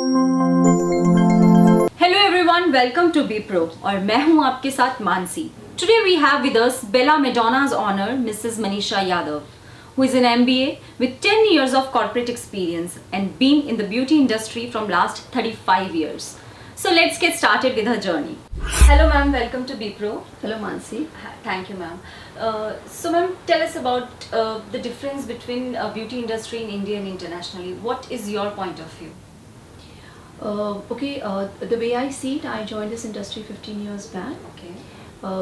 Hello everyone, welcome to BPRO और मैं हूँ आपके साथ Mansi. Today we have with us Bella Madonna's owner, Mrs. Manisha Yadav, who is an MBA with 10 years of corporate experience and been in the beauty industry from last 35 years. So let's get started with her journey. Hello ma'am, welcome to BPRO. Hello Mansi. Thank you ma'am. So ma'am, tell us about the difference between beauty industry in India and internationally. What is your point of view? The way I see it, I joined this industry 15 years back. Okay.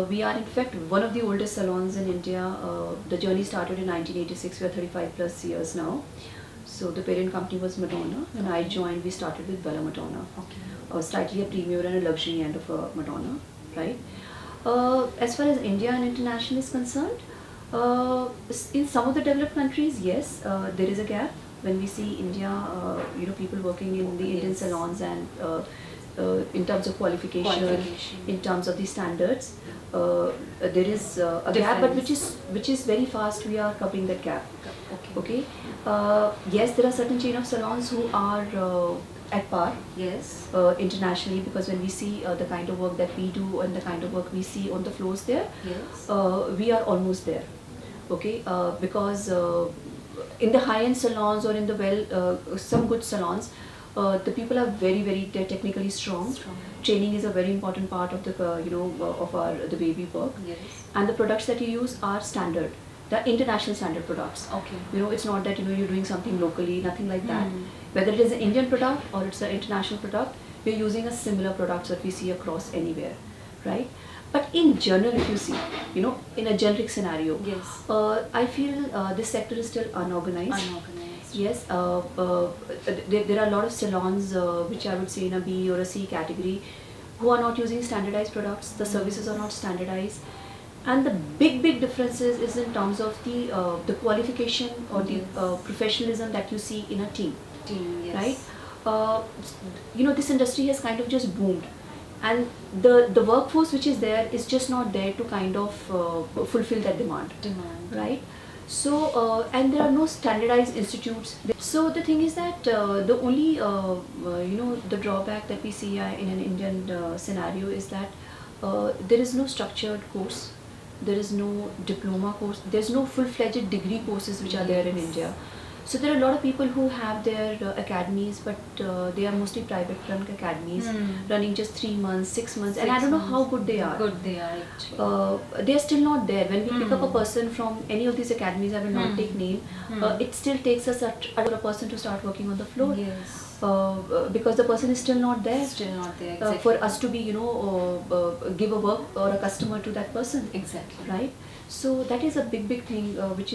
We are in fact one of the oldest salons in India. The journey started in 1986. We are 35 plus years now. So the parent company was Madonna. When I joined, we started with Bella Madonna. Okay. Slightly a premium and a luxury end of a Madonna, right? As far as India and international is concerned, in some of the developed countries, yes, there is a gap. When we see India, people working in the Indian salons and in terms of qualification, in terms of the standards, there is a gap, but which is very fast. We are covering that gap. Okay. Yes, there are certain chain of salons who are at par. Yes. Internationally, because when we see the kind of work that we do and the kind of work we see on the floors there, yes, we are almost there. Okay, because in the high-end salons or in the some good salons, the people are very technically strong. Training is a very important part of the of the way we work. Yes. And the products that you use are standard. The international standard products. Okay. It's not that you're doing something locally, nothing like that. Whether it is an Indian product or it's an international product, we're using a similar products that we see across anywhere, right? But in general, if you see, in a generic scenario, yes, I feel this sector is still unorganized. Yes, there are a lot of salons which I would say in a B or a C category who are not using standardized products. The services are not standardized. And the big difference is in terms of the qualification or the professionalism that you see in a team. Yes. Right? This industry has kind of just boomed, and the workforce which is there is just not there to kind of fulfill that demand. Right? So and there are no standardized institutes. So the thing is that the only the drawback that we see in an Indian scenario is that there is no structured course. There is no diploma course. There's no full-fledged degree courses which are there in India. So there are a lot of people who have their academies, but they are mostly private-run academies, running just 3 months, 6 months, and I don't know how good they are. Actually. They are still not there. When we pick up a person from any of these academies, I will not take name. It still takes us a person to start working on the floor. Yes. Because the person is still not there. Exactly. For us to be, give a work or a customer to that person. Exactly. Right. So that is a big thing, which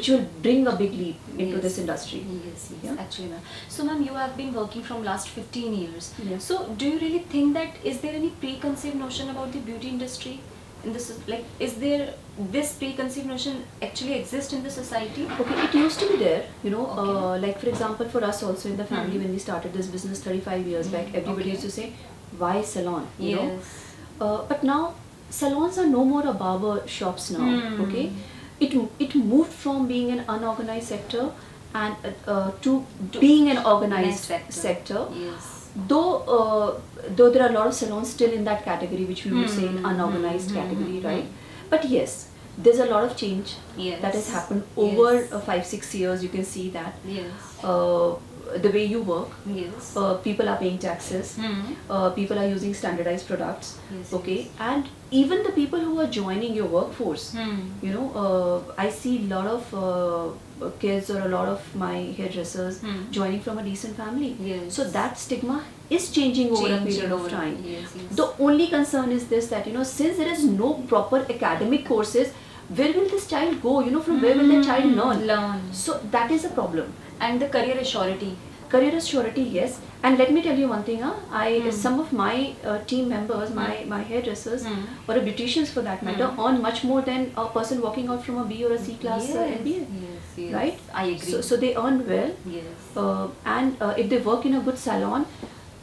will bring a big leap into this industry. Yes. Yeah? Actually, ma'am. So, ma'am, you have been working from last 15 years. Yes. So, do you really think that is there any preconceived notion about the beauty industry? Is there this preconceived notion actually exist in the society? Okay, it used to be there, like for example for us also in the family when we started this business 35 years back, everybody used to say, why salon, you know? But now salons are no more a barber shops now, okay? It moved from being an unorganized sector and to being an organized sector. Yes. Though there are a lot of salons still in that category, which we would say unorganized category, right? But yes, there's a lot of change that has happened over 5-6 years. You can see that. Yes. The way you work. Yes. People are paying taxes. People are using standardized products. Yes, okay, and even the people who are joining your workforce. I see a lot of kids or a lot of my hairdressers joining from a decent family. Yes. So that stigma is changing over a period of time. Yes. The only concern is this, that since there is no proper academic courses, where will this child go? From where will the child learn? So that is a problem. And the career is surety. Career is surety, yes. And let me tell you one thing, some of my team members, my hairdressers or beauticians for that matter, earn much more than a person walking out from a B or a C class MBA. Yes. Right? I agree. So they earn well. Yes. And if they work in a good salon,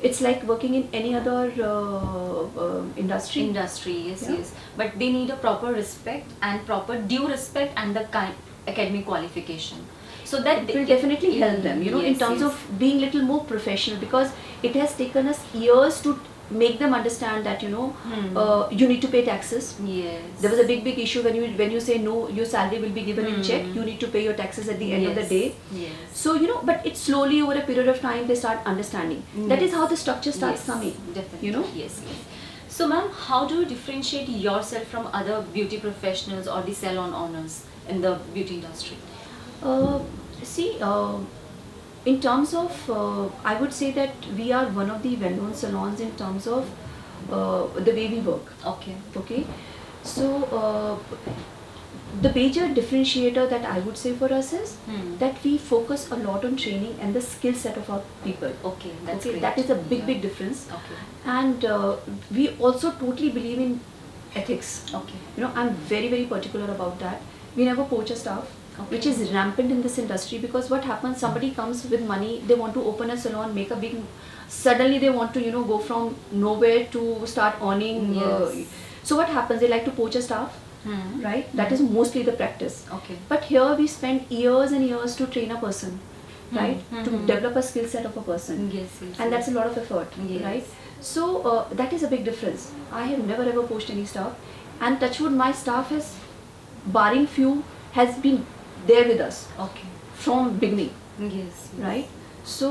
it's like working in any other industry. Yes. But they need a proper respect and proper due respect and the academic qualification. So that it will definitely help them, you know, in Yes, terms yes. of being little more professional, because it has taken us years to make them understand that, you know, you need to pay taxes. Yes. There was a big issue when you say no, your salary will be given in check, you need to pay your taxes at the end of the Yes, day. yes. So, you know, but it's slowly over a period of time they start understanding. That is Yes. how the structure starts Yes, coming. Definitely. You know? Yes, yes. So, ma'am, how do you differentiate yourself from other beauty professionals or the salon owners in the beauty industry? See, in terms of, I would say that we are one of the well-known salons in terms of the way we work. Okay. Okay, so the major differentiator that I would say for us is that we focus a lot on training and the skill set of our people. Okay, that's Okay, great. that is a big Yeah. big difference. Okay. And we also totally believe in ethics. Okay. You know, I'm very particular about that. We never poach a staff. Okay. Which is rampant in this industry, because what happens, somebody comes with money, they want to open a salon, make a big, suddenly they want to, you know, go from nowhere to start earning. Yes. So what happens, they like to poach a staff, right? That is mostly the practice. Okay. But here we spend years and years to train a person, right? To develop a skill set of a person. Yes, yes. And that's a lot of effort, Yes. right? So that is a big difference. I have never ever poached any staff, and touchwood, my staff has, barring few, has been there with us Okay. from beginning, Yes. right? So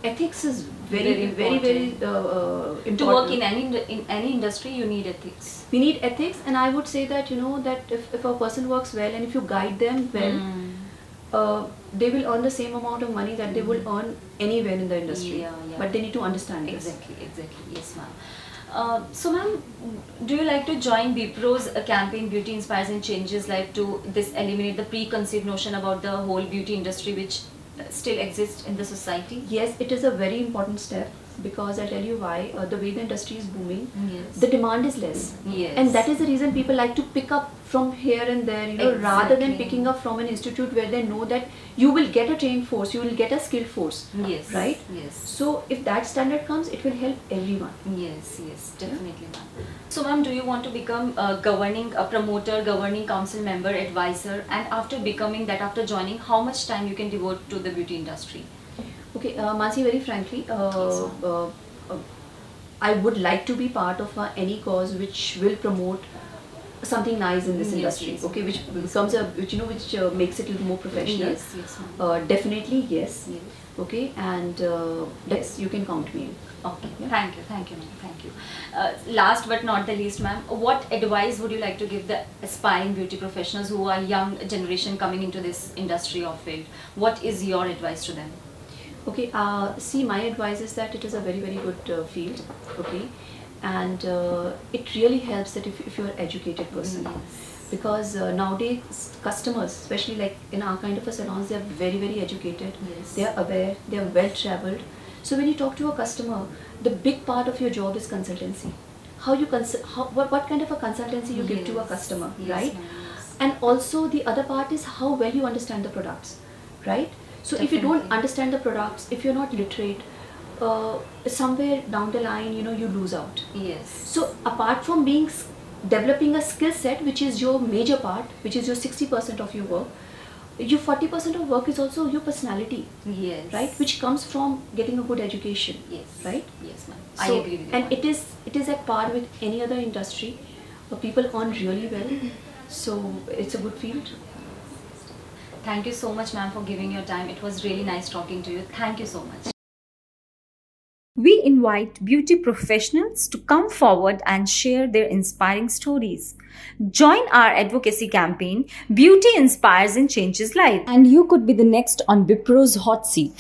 ethics is very Very important. To work in any industry, you need ethics. We need ethics, and I would say that, you know, that if a person works well and if you guide them well, they will earn the same amount of money that they will earn anywhere in the industry. Yeah, yeah. But they need to understand this. Exactly. Yes, ma'am. So, ma'am, do you like to join BPRO's campaign Beauty Inspires and Changes Life to this eliminate the preconceived notion about the whole beauty industry which still exists in the society? Yes, it is a very important step, because I'll tell you why. The way the industry is booming, Yes. the demand is less. Yes. And that is the reason people like to pick up from here and there, you know, rather than Exactly. picking up from an institute where they know that you will get a trained force, you will get a skilled force. Yes. Right? Yes. So if that standard comes, it will help everyone. Yes, definitely, ma'am. So, ma'am, do you want to become a promoter, governing council member, advisor, and after becoming that, after joining, how much time you can devote to the beauty industry? Okay, Mansi, very frankly, I would like to be part of any cause which will promote something nice in this Yes, industry. yes. Okay, which becomes which makes it a little more professional. Yes, ma'am. Definitely yes. Yes. Okay, and yes, you can count me in. Okay, Yeah. thank you, ma'am, thank you. Last but not the least, ma'am, what advice would you like to give the aspiring beauty professionals who are young generation coming into this industry or field? What is your advice to them? Okay, see, my advice is that it is a very good field. Okay, and it really helps that if you're an educated person. Yes. Because nowadays customers, especially like in our kind of a salons, they are very educated. Yes. They are aware, they are well traveled. So when you talk to a customer, the big part of your job is consultancy. How you what kind of a consultancy you give to a Yes. customer, Yes, right? ma'am, yes. And also the other part is how well you understand the products, right? So if you don't Definitely. understand the products, if you're not literate, somewhere down the line, you know, you lose out. Yes. So apart from developing a skill set, which is your major part, which is your 60% of your work, your 40% of work is also your personality, Yes. right? Which comes from getting a good education, Yes. right? Yes, ma'am. So, I agree with you. and it is at par with any other industry. People earn really well, so it's a good field. Thank you so much, ma'am, for giving your time. It was really nice talking to you. Thank you so much. We invite beauty professionals to come forward and share their inspiring stories. Join our advocacy campaign, Beauty Inspires and Changes Life. And you could be the next on BPRO's hot seat.